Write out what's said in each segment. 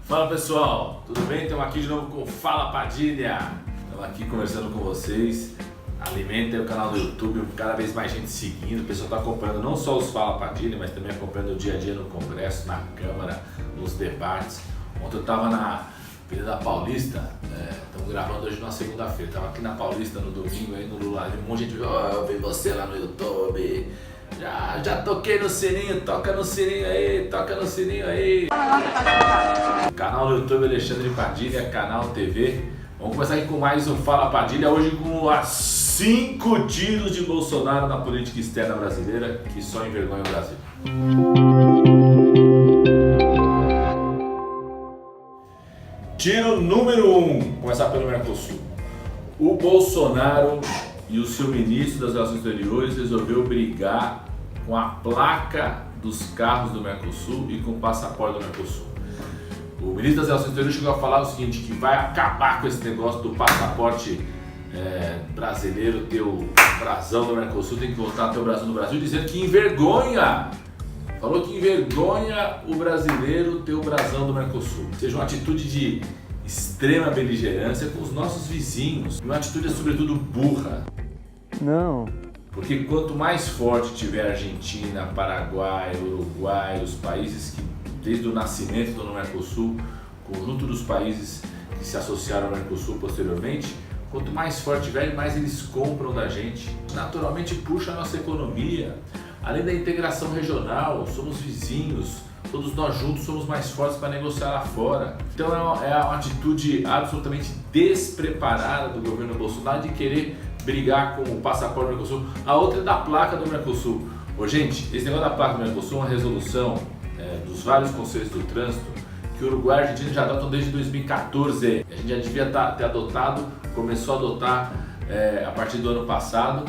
Fala pessoal, tudo bem? Estamos aqui de novo com Fala Padilha. Estamos aqui conversando com vocês. Alimentem o canal do YouTube, cada vez mais gente seguindo. O pessoal está acompanhando não só os Fala Padilha, mas também acompanhando o dia a dia no Congresso, na Câmara, nos debates. Ontem eu estava na Avenida Paulista, estamos gravando hoje na segunda-feira. Estava aqui na Paulista no domingo, aí no Lula, um monte de gente viu, eu vi você lá no YouTube. Já toquei no sininho, toca no sininho aí, toca no sininho aí. Canal do YouTube Alexandre Padilha, canal TV. Vamos começar aqui com mais um Fala Padilha, hoje com as 5 tiros de Bolsonaro na política externa brasileira, que só envergonha o Brasil. Tiro número 1, começar pelo Mercosul. O Bolsonaro e o seu ministro das Relações Exteriores resolveu brigar com a placa dos carros do Mercosul e com o passaporte do Mercosul. O ministro das Relações Exteriores chegou a falar o seguinte, que vai acabar com esse negócio do passaporte brasileiro, ter o brasão do Mercosul, tem que voltar a ter o brasão do Brasil, dizendo que envergonha, falou que envergonha o brasileiro ter o brasão do Mercosul. Ou seja, uma atitude de extrema beligerância com os nossos vizinhos, uma atitude sobretudo burra. Não. Porque quanto mais forte tiver a Argentina, Paraguai, Uruguai, os países que desde o nascimento do Mercosul, conjunto dos países que se associaram ao Mercosul posteriormente, quanto mais forte tiver, mais eles compram da gente. Naturalmente puxa a nossa economia. Além da integração regional, somos vizinhos, todos nós juntos somos mais fortes para negociar lá fora. Então é uma atitude absolutamente despreparada do governo Bolsonaro de querer brigar com o passaporte do Mercosul. A outra é da placa do Mercosul. Ô, gente, esse negócio da placa do Mercosul é uma resolução dos vários conselhos do trânsito que o Uruguai e a Argentina já adotam desde 2014. A gente já devia ter adotado, começou a adotar a partir do ano passado.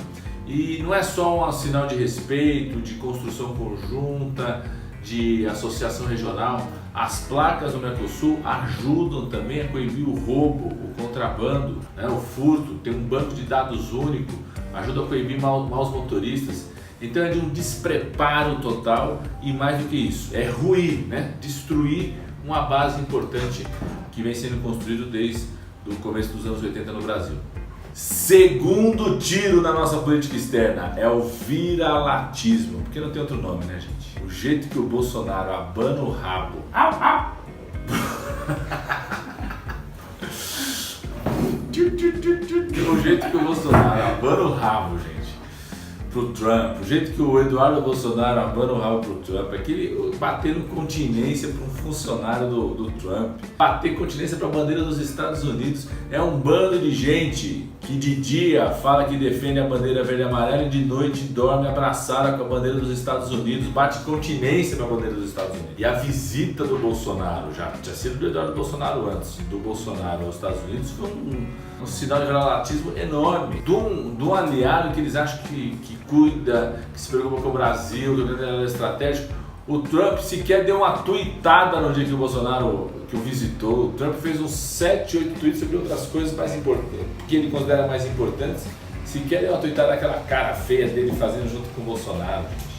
E não é só um sinal de respeito, de construção conjunta, de associação regional. As placas do Mercosul ajudam também a coibir o roubo, o contrabando, o furto. Tem um banco de dados único, ajuda a coibir maus motoristas. Então é de um despreparo total e mais do que isso, é ruir, destruir uma base importante que vem sendo construída desde o começo dos anos 80 no Brasil. Segundo tiro na nossa política externa é o viralatismo, porque não tem outro nome, né, gente? O jeito que o Bolsonaro abana o rabo. O jeito que o Bolsonaro abana o rabo, gente, pro Trump, o jeito que o Eduardo Bolsonaro abana o rabo pro Trump, é que ele batendo continência para um funcionário do Trump, bater continência para a bandeira dos Estados Unidos. É um bando de gente que de dia fala que defende a bandeira verde e amarela e de noite dorme abraçada com a bandeira dos Estados Unidos, bate continência para a bandeira dos Estados Unidos. E a visita do Bolsonaro, já tinha sido do Eduardo Bolsonaro antes, do Bolsonaro aos Estados Unidos, foi um sinal de viralatismo enorme, de um aliado que eles acham que cuida, que se preocupa com o Brasil, que é estratégico. O Trump sequer deu uma tuitada no dia que o Bolsonaro que o visitou. O Trump fez uns 7, 8 tweets sobre outras coisas mais importantes, que ele considera mais importantes. Sequer deu uma tuitada daquela cara feia dele fazendo junto com o Bolsonaro, gente.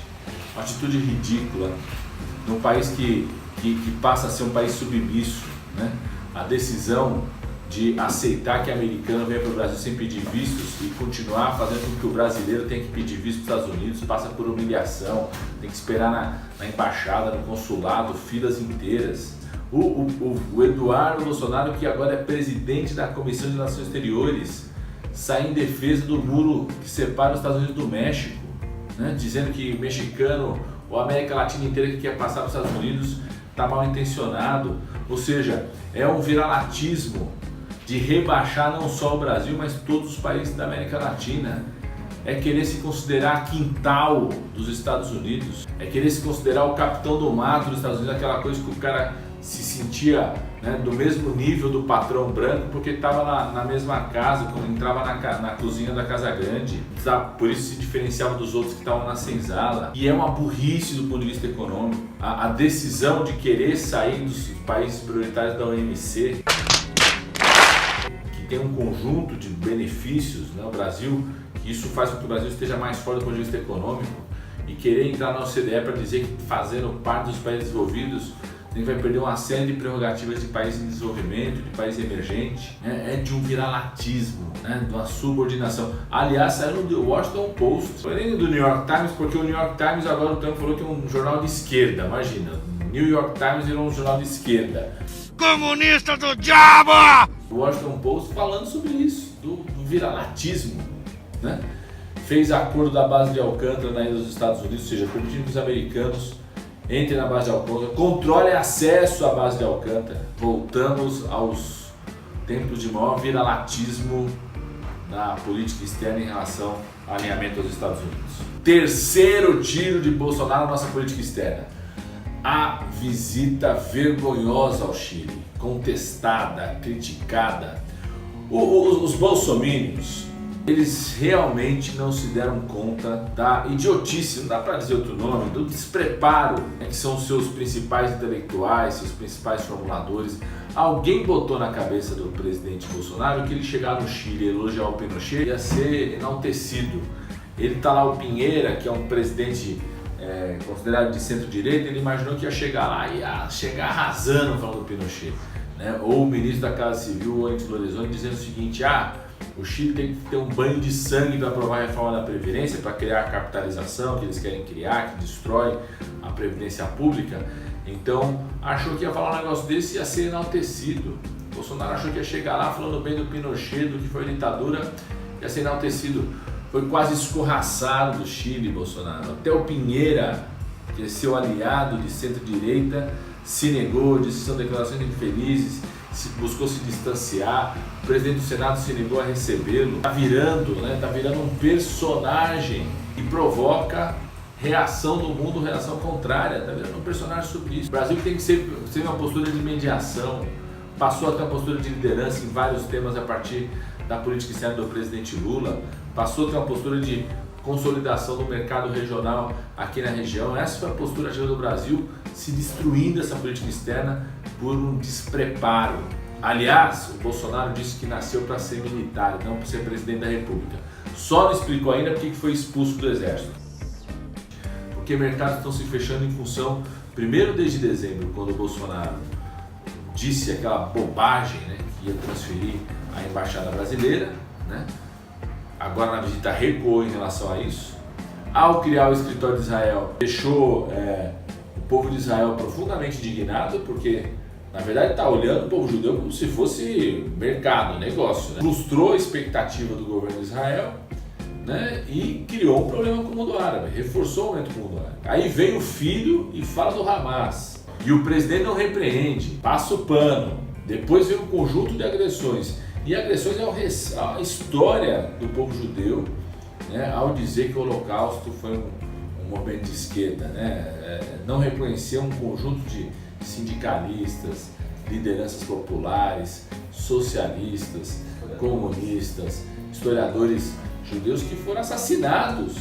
Uma atitude ridícula num país que passa a ser um país submisso, A decisão de aceitar que o americano venha para o Brasil sem pedir vistos e continuar fazendo com que o brasileiro tenha que pedir visto para os Estados Unidos, passa por humilhação, tem que esperar na embaixada, no consulado, filas inteiras. O Eduardo Bolsonaro, que agora é presidente da Comissão de Relações Exteriores, sai em defesa do muro que separa os Estados Unidos do México, dizendo que o mexicano ou a América Latina inteira que quer passar para os Estados Unidos está mal intencionado. Ou seja, é um viralatismo de rebaixar não só o Brasil, mas todos os países da América Latina. É querer se considerar quintal dos Estados Unidos, é querer se considerar o capitão do mato dos Estados Unidos, aquela coisa que o cara se sentia do mesmo nível do patrão branco porque estava na mesma casa, quando entrava na cozinha da Casa Grande, por isso se diferenciava dos outros que estavam na senzala. E é uma burrice do ponto de vista econômico. A decisão de querer sair dos países prioritários da OMC, tem um conjunto de benefícios, o Brasil, que isso faz com que o Brasil esteja mais forte do ponto de vista econômico, e querer entrar na OCDE para dizer que fazendo parte dos países desenvolvidos a gente vai perder uma série de prerrogativas de país em desenvolvimento, de país emergente, né? É de um viralatismo, né? De uma subordinação. Aliás, saiu no Washington Post, foi nem do New York Times, porque o New York Times agora o Trump falou que é um jornal de esquerda, imagina, New York Times virou um jornal de esquerda. Comunista do diabo! O Washington Post falando sobre isso, do viralatismo, né? Fez acordo da base de Alcântara na ilha dos Estados Unidos, ou seja, permitindo que os americanos entrem na base de Alcântara, controle acesso à base de Alcântara. Voltamos aos tempos de maior viralatismo na política externa em relação ao alinhamento aos Estados Unidos. Terceiro tiro de Bolsonaro na nossa política externa. A visita vergonhosa ao Chile, contestada, criticada. Os bolsominions, eles realmente não se deram conta da idiotice, não dá para dizer outro nome, do despreparo, né, que são os seus principais intelectuais, seus principais formuladores. Alguém botou na cabeça do presidente Bolsonaro que ele chegar no Chile e elogiar o Pinochet ia ser enaltecido. Ele tá lá, o Pinheira, que é um presidente considerado de centro-direita, ele imaginou que ia chegar lá e ia chegar arrasando falando do Pinochet, né? Ou o ministro da Casa Civil, o Onyx Lorenzoni, dizendo o seguinte: o Chile tem que ter um banho de sangue para aprovar a reforma da Previdência, para criar a capitalização que eles querem criar, que destrói a Previdência Pública. Então, achou que ia falar um negócio desse e ia ser enaltecido. Bolsonaro achou que ia chegar lá falando bem do Pinochet, do que foi a ditadura, ia ser enaltecido. Foi quase escorraçado do Chile, Bolsonaro. Até o Pinheira, que é seu aliado de centro-direita, se negou, disse que são declarações infelizes, buscou se distanciar. O presidente do Senado se negou a recebê-lo. Tá virando um personagem que provoca reação do mundo, reação contrária. Tá virando um personagem sobre isso. O Brasil tem que ser uma postura de mediação. Passou a ter uma postura de liderança em vários temas a partir da política externa do presidente Lula. Passou a ter uma postura de consolidação do mercado regional aqui na região. Essa foi a postura do Brasil, se destruindo essa política externa por um despreparo. Aliás, o Bolsonaro disse que nasceu para ser militar, não para ser presidente da República. Só não explicou ainda porque foi expulso do Exército. Porque mercados estão se fechando em função, primeiro desde dezembro, quando o Bolsonaro disse aquela bobagem, né, que ia transferir a embaixada brasileira, né? Agora na visita recuou em relação a isso. Ao criar o escritório de Israel, deixou o povo de Israel profundamente indignado, porque na verdade está olhando o povo judeu como se fosse mercado, negócio, né? Frustrou a expectativa do governo de Israel, né? E criou um problema com o mundo árabe, reforçou o momento com o mundo árabe. Aí vem o filho e fala do Hamas, e o presidente não repreende, passa o pano. Depois vem um conjunto de agressões. E agressões é a história do povo judeu, né, ao dizer que o Holocausto foi um movimento de esquerda, né, não reconhecer um conjunto de sindicalistas, lideranças populares, socialistas, comunistas, historiadores judeus que foram assassinados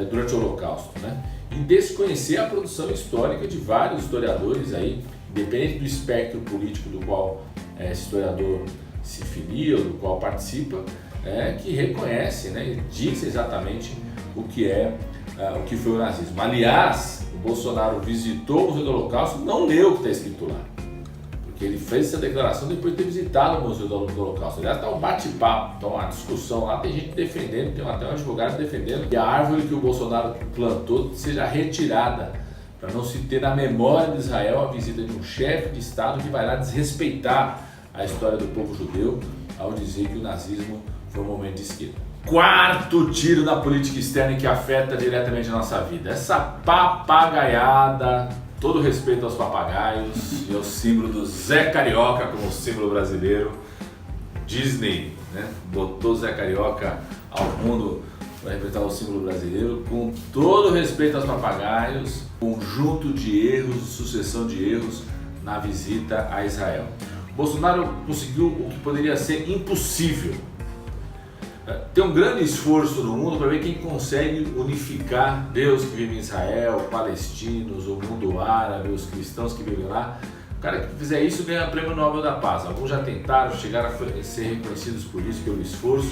durante o Holocausto, né, e desconhecer a produção histórica de vários historiadores aí, independente do espectro político do qual esse historiador se filia ou do qual participa, que reconhece, né, e diz exatamente o que foi o nazismo. Aliás, o Bolsonaro visitou o Museu do Holocausto, não leu o que está escrito lá, porque ele fez essa declaração depois de ter visitado o Museu do Holocausto. Aliás, está um bate-papo, está uma discussão lá, tem gente defendendo, tem até um advogado defendendo que a árvore que o Bolsonaro plantou seja retirada, para não se ter na memória de Israel a visita de um chefe de Estado que vai lá desrespeitar a história do povo judeu ao dizer que o nazismo foi um momento de esquerda. Quarto tiro na política externa que afeta diretamente a nossa vida. Essa papagaiada, todo respeito aos papagaios e ao símbolo do Zé Carioca como símbolo brasileiro. Disney, né, botou Zé Carioca ao mundo para representar o símbolo brasileiro. Com todo respeito aos papagaios, conjunto de erros, sucessão de erros na visita a Israel. Bolsonaro conseguiu o que poderia ser impossível. Tem um grande esforço no mundo para ver quem consegue unificar Deus que vive em Israel, palestinos, o mundo árabe, os cristãos que vivem lá. O cara que fizer isso ganha o Prêmio Nobel da Paz. Alguns já tentaram, chegaram a ser reconhecidos por isso, pelo esforço.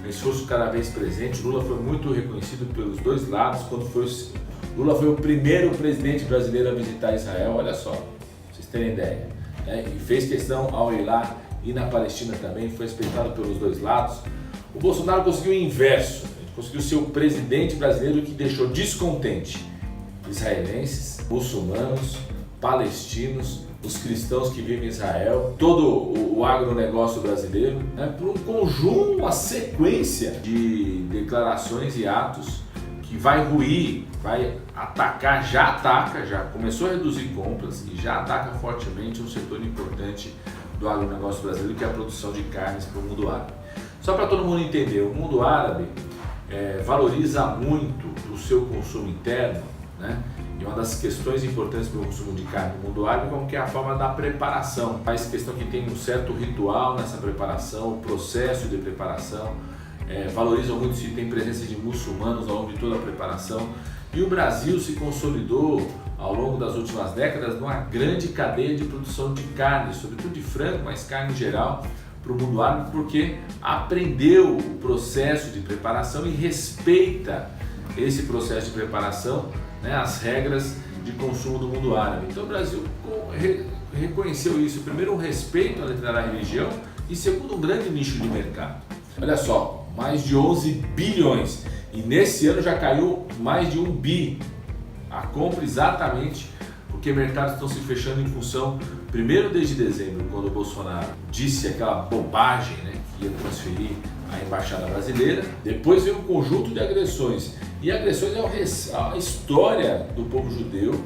Um esforço cada vez presente. Lula foi muito reconhecido pelos dois lados. Lula foi o primeiro presidente brasileiro a visitar Israel. Olha só, vocês vocês terem ideia. E fez questão ao ir lá e na Palestina também, foi respeitado pelos dois lados. O Bolsonaro conseguiu o inverso, ele conseguiu ser o presidente brasileiro que deixou descontente israelenses, muçulmanos, palestinos, os cristãos que vivem em Israel, todo o agronegócio brasileiro, por um conjunto, uma sequência de declarações e atos que vai ruir, vai atacar, já começou a reduzir compras e já ataca fortemente um setor importante do agronegócio brasileiro, que é a produção de carnes para o mundo árabe. Só para todo mundo entender, o mundo árabe valoriza muito o seu consumo interno, né? E uma das questões importantes para o consumo de carne no mundo árabe é a forma da preparação. Faz questão que tem um certo ritual nessa preparação, o processo de preparação. Valorizam muito se tem presença de muçulmanos ao longo de toda a preparação. E o Brasil se consolidou ao longo das últimas décadas numa grande cadeia de produção de carne, sobretudo de frango, mas carne em geral, para o mundo árabe, porque aprendeu o processo de preparação e respeita esse processo de preparação, as regras de consumo do mundo árabe. Então o Brasil reconheceu isso, primeiro um respeito à determinada religião e segundo um grande nicho de mercado. Olha só, mais de 11 bilhões e nesse ano já caiu mais de 1 bi a compra, exatamente porque mercados estão se fechando em função, primeiro desde dezembro, quando o Bolsonaro disse aquela bobagem, que ia transferir a embaixada brasileira. Depois veio um conjunto de agressões, e agressões é a história do povo judeu,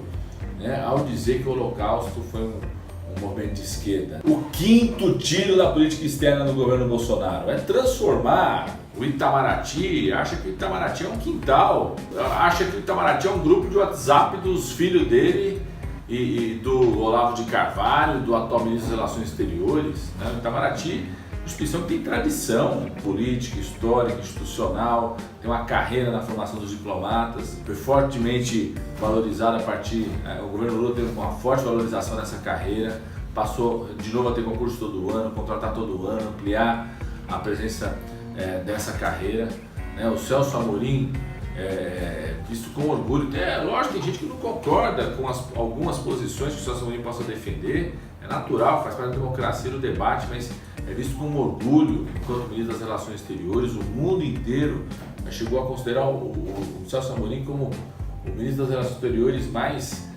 ao dizer que o Holocausto foi um movimento de esquerda. O quinto tiro da política externa do governo Bolsonaro é transformar o Itamaraty, acha que o Itamaraty é um quintal, acha que o Itamaraty é um grupo de WhatsApp dos filhos dele e do Olavo de Carvalho, do atual ministro das Relações Exteriores. O Itamaraty, instituição que tem tradição política, histórica, institucional, tem uma carreira na formação dos diplomatas, foi fortemente valorizada a partir, o governo Lula teve uma forte valorização nessa carreira, passou de novo a ter concurso todo ano, contratar todo ano, ampliar a presença dessa carreira. O Celso Amorim, visto com orgulho, lógico, tem gente que não concorda com algumas posições que o Celso Amorim possa defender, é natural, faz parte da democracia do debate, mas é visto com orgulho enquanto ministro das Relações Exteriores. O mundo inteiro chegou a considerar o Celso Amorim como o ministro das Relações Exteriores mais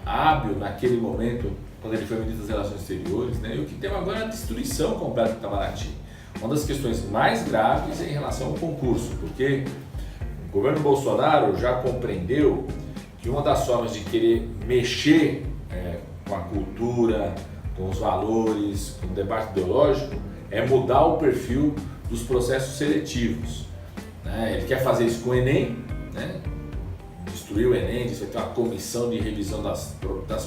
hábil naquele momento, quando ele foi ministro das Relações Exteriores, E o que tem agora é a destruição completa do Itamaraty. Uma das questões mais graves é em relação ao concurso, porque o governo Bolsonaro já compreendeu que uma das formas de querer mexer com a cultura, com os valores, com o debate ideológico, é mudar o perfil dos processos seletivos. Ele quer fazer isso com o Enem, destruir o Enem, vai ter uma comissão de revisão das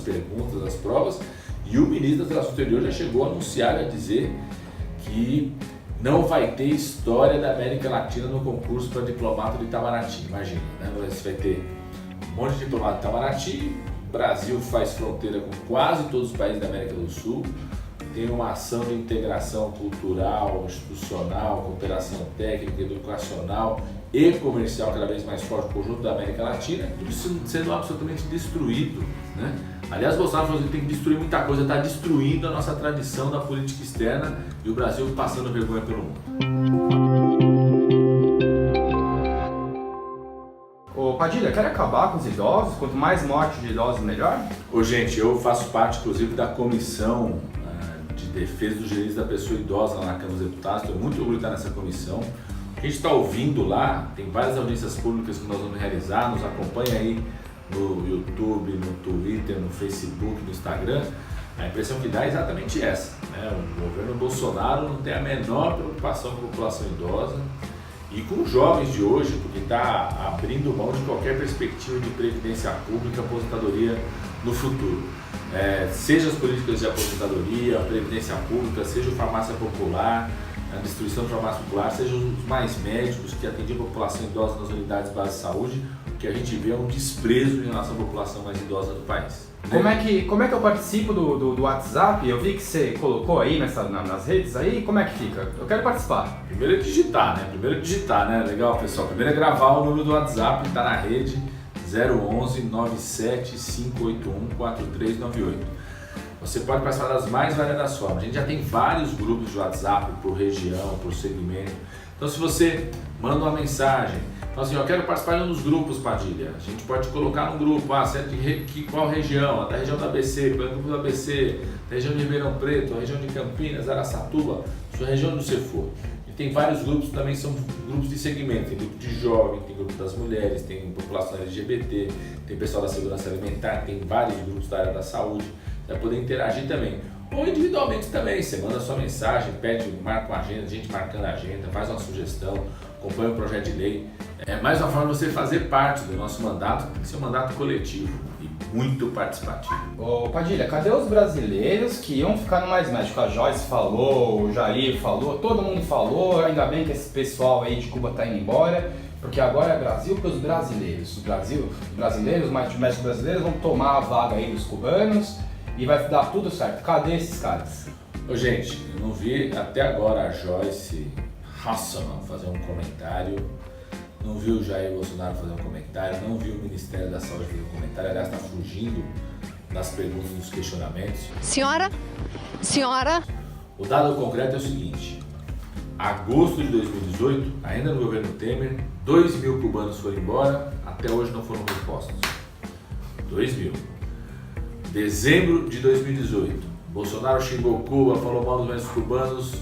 perguntas, das provas, e o ministro das Relações Exteriores já chegou a anunciar, a dizer que não vai ter história da América Latina no concurso para diplomata do Itamaraty. Imagina, você vai ter um monte de diplomata do Itamaraty. O Brasil faz fronteira com quase todos os países da América do Sul, tem uma ação de integração cultural, institucional, cooperação técnica, educacional e comercial cada vez mais forte no conjunto da América Latina, tudo isso sendo absolutamente destruído. Aliás, Bolsonaro falou que tem que destruir muita coisa, está destruindo a nossa tradição da política externa e o Brasil passando vergonha pelo mundo. Padilha, quer acabar com os idosos? Quanto mais morte de idosos, melhor? Gente, eu faço parte, inclusive, da comissão de defesa dos direitos da pessoa idosa lá na Câmara dos Deputados. Estou muito orgulhoso de estar nessa comissão. A gente está ouvindo lá, tem várias audiências públicas que nós vamos realizar, nos acompanha aí no YouTube, no Twitter, no Facebook, no Instagram. A impressão que dá é exatamente essa. O governo Bolsonaro não tem a menor preocupação com a população idosa. E com os jovens de hoje, porque está abrindo mão de qualquer perspectiva de previdência pública, aposentadoria no futuro. Seja as políticas de aposentadoria, a previdência pública, seja o farmácia popular, a destruição do farmácia popular, seja os mais médicos que atendiam a população idosa nas unidades básicas de saúde, o que a gente vê é um desprezo em relação à população mais idosa do país. Como é que eu participo do WhatsApp? Eu vi que você colocou aí nas redes aí, como é que fica? Eu quero participar. Primeiro é digitar, Legal, pessoal. Primeiro é gravar o número do WhatsApp, está na rede 011 97 581 4398. Você pode participar das mais variadas formas. A gente já tem vários grupos de WhatsApp por região, por segmento. Então se você manda uma mensagem, fala assim, eu quero participar de um dos grupos, Padilha. A gente pode colocar no grupo, você é de qual região? Da região da ABC, pelo grupo da ABC, da região de Ribeirão Preto, a região de Campinas, Araçatuba, sua região onde você for. E tem vários grupos, também são grupos de segmento, tem grupo de jovem, tem grupo das mulheres, tem população LGBT, tem pessoal da segurança alimentar, tem vários grupos da área da saúde, você vai poder interagir também. Ou individualmente também, você manda sua mensagem, pede, marca uma agenda, a gente marcando a agenda, faz uma sugestão, acompanha o projeto de lei. É mais uma forma de você fazer parte do nosso mandato, que tem que ser um mandato coletivo e muito participativo. Ô Padilha, cadê os brasileiros que iam ficar no Mais Médico? A Joyce falou, o Jair falou, todo mundo falou, ainda bem que esse pessoal aí de Cuba tá indo embora, porque agora é Brasil para os brasileiros. Os brasileiros, os mais médicos brasileiros vão tomar a vaga aí dos cubanos e vai dar tudo certo. Cadê esses caras? Ô gente, eu não vi até agora a Joyce Hasselman fazer um comentário, não vi o Jair Bolsonaro fazer um comentário, não vi o Ministério da Saúde fazer um comentário, aliás, está fugindo das perguntas e dos questionamentos. Senhora? O dado concreto é o seguinte, agosto de 2018, ainda no governo Temer, 2.000 cubanos foram embora, até hoje não foram repostos. 2.000. Dezembro de 2018, Bolsonaro xingou Cuba, falou mal dos médicos cubanos,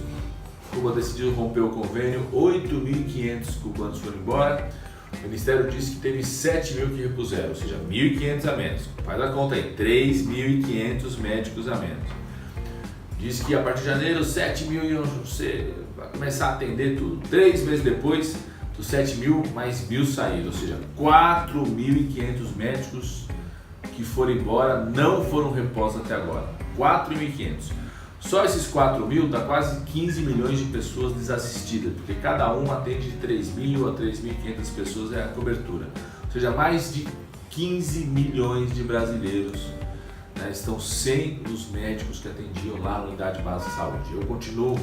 Cuba decidiu romper o convênio, 8.500 cubanos foram embora, o Ministério disse que teve 7.000 que repuseram, ou seja, 1.500 a menos. Faz a conta aí, 3.500 médicos a menos. Disse que a partir de janeiro 7.000 iam vai começar a atender tudo. 3 meses depois, dos 7.000, mais 1.000 saíram, ou seja, 4.500 médicos que foram embora não foram repostos até agora. 4.500. Só esses 4.000 dá quase 15 milhões de pessoas desassistidas, porque cada um atende de 3.000 a 3.500 pessoas é a cobertura. Ou seja, mais de 15 milhões de brasileiros, né, estão sem os médicos que atendiam lá na Unidade Básica de Saúde. Eu continuo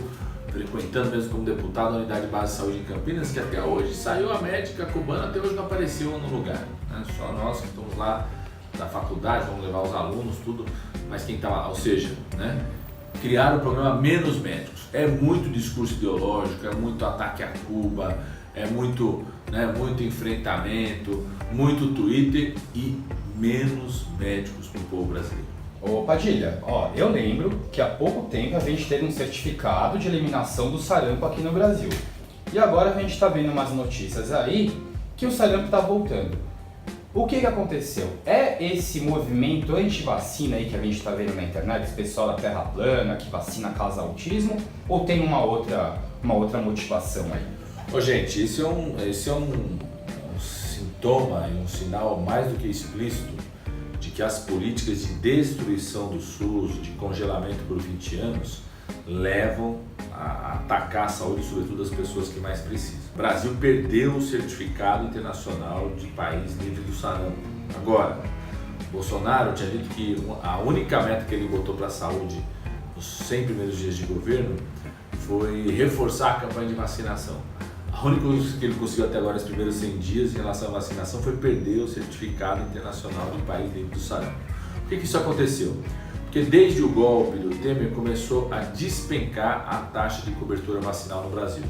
frequentando, mesmo como deputado, a Unidade Básica de Saúde em Campinas, que até hoje saiu a médica cubana, até hoje não apareceu no lugar. Né? Só nós que estamos lá da faculdade, vamos levar os alunos, tudo, mas quem está lá, ou seja, né? Criaram o programa Menos Médicos. É muito discurso ideológico, é muito ataque a Cuba, é muito, né, muito enfrentamento, muito Twitter e menos médicos para o povo brasileiro. Ô Padilha, ó, eu lembro que há pouco tempo a gente teve um certificado de eliminação do sarampo aqui no Brasil. E agora a gente está vendo umas notícias aí que o sarampo está voltando. O que aconteceu? É esse movimento anti-vacina aí que a gente está vendo na internet, esse pessoal da Terra plana, que vacina causa autismo, ou tem uma outra motivação aí? Ô gente, esse é um sintoma e um sinal mais do que explícito de que as políticas de destruição do SUS, de congelamento por 20 anos, levam a atacar a saúde, sobretudo das pessoas que mais precisam. O Brasil perdeu o certificado internacional de país livre do sarampo. Agora, Bolsonaro tinha dito que a única meta que ele botou para a saúde nos 100 primeiros dias de governo foi reforçar a campanha de vacinação. A única coisa que ele conseguiu até agora, nos primeiros 100 dias, em relação à vacinação, foi perder o certificado internacional de país livre do sarampo. Por que isso aconteceu? Porque desde o golpe do Temer começou a despencar a taxa de cobertura vacinal no Brasil.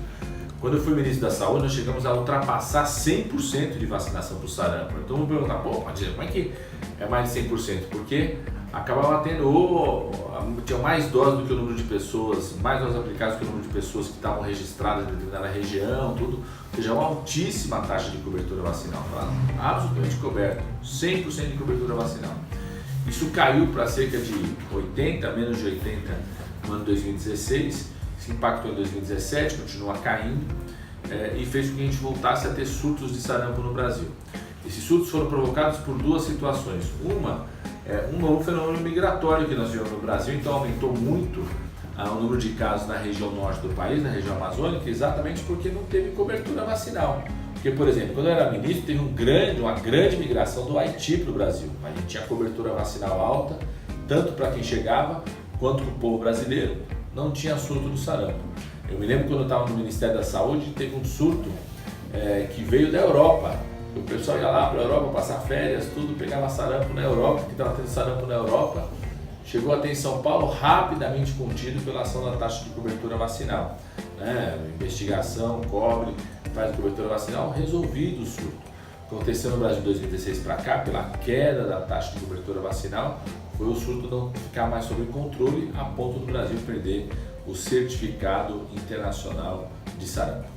Quando eu fui ministro da Saúde, nós chegamos a ultrapassar 100% de vacinação para o sarampo. Então vamos perguntar, como é que é mais de 100%? Porque acabava tendo, tinha mais doses do que o número de pessoas, mais doses aplicadas do que o número de pessoas que estavam registradas em determinada região, tudo. Ou seja, uma altíssima taxa de cobertura vacinal, tá? Absolutamente coberto, 100% de cobertura vacinal. Isso caiu para cerca de 80, menos de 80 no ano 2016, se impactou em 2017, continua caindo e fez com que a gente voltasse a ter surtos de sarampo no Brasil. Esses surtos foram provocados por duas situações. Uma, um novo fenômeno migratório que nós tivemos no Brasil, então aumentou muito o número de casos na região norte do país, na região amazônica, exatamente porque não teve cobertura vacinal. Porque, por exemplo, quando eu era ministro, teve uma grande migração do Haiti para o Brasil. A gente tinha cobertura vacinal alta, tanto para quem chegava, quanto para o povo brasileiro, não tinha surto do sarampo. Eu me lembro quando eu estava no Ministério da Saúde, teve um surto que veio da Europa. O pessoal ia lá para a Europa passar férias, tudo, pegava sarampo na Europa, que estava tendo sarampo na Europa, chegou até em São Paulo rapidamente contido pela ação da taxa de cobertura vacinal. Investigação, cobre, faz a cobertura vacinal, resolvido o surto. Aconteceu no Brasil de 2016 para cá, pela queda da taxa de cobertura vacinal, foi o surto não ficar mais sob controle, a ponto do Brasil perder o certificado internacional de sarampo.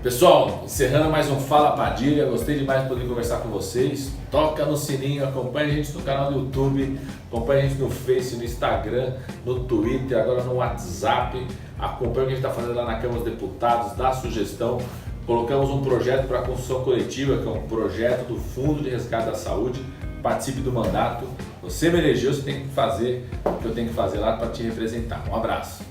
Pessoal, encerrando mais um Fala Padilha, gostei demais de poder conversar com vocês. Toca no sininho, acompanhe a gente no canal do YouTube, acompanhe a gente no Face, no Instagram, no Twitter, agora no WhatsApp. Acompanhe o que a gente está fazendo lá na Câmara dos Deputados, dá sugestão. Colocamos um projeto para a construção coletiva, que é um projeto do Fundo de Resgate da Saúde. Participe do mandato. Você me elegeu, você tem que fazer o que eu tenho que fazer lá para te representar. Um abraço.